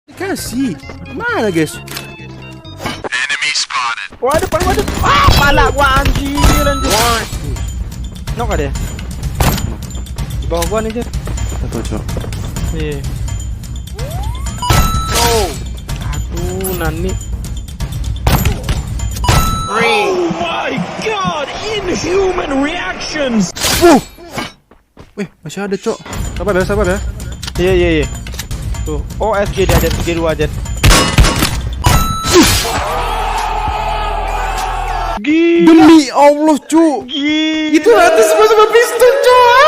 Dikasih. Mana guys? Waduh, waduh. Ah, pala gua anjir. Nok ada ya? Di bawah gua nih, Jet. Satu cok. Nih. Oh. Aduh, Nani. Oh my god, inhuman reactions! Wih, masih ada cok. Sabar ya. Iya. Tuh, oh SG dia, SG 2 Jet. Demi Allah cu. Gila. Itu hati sama pistol cu.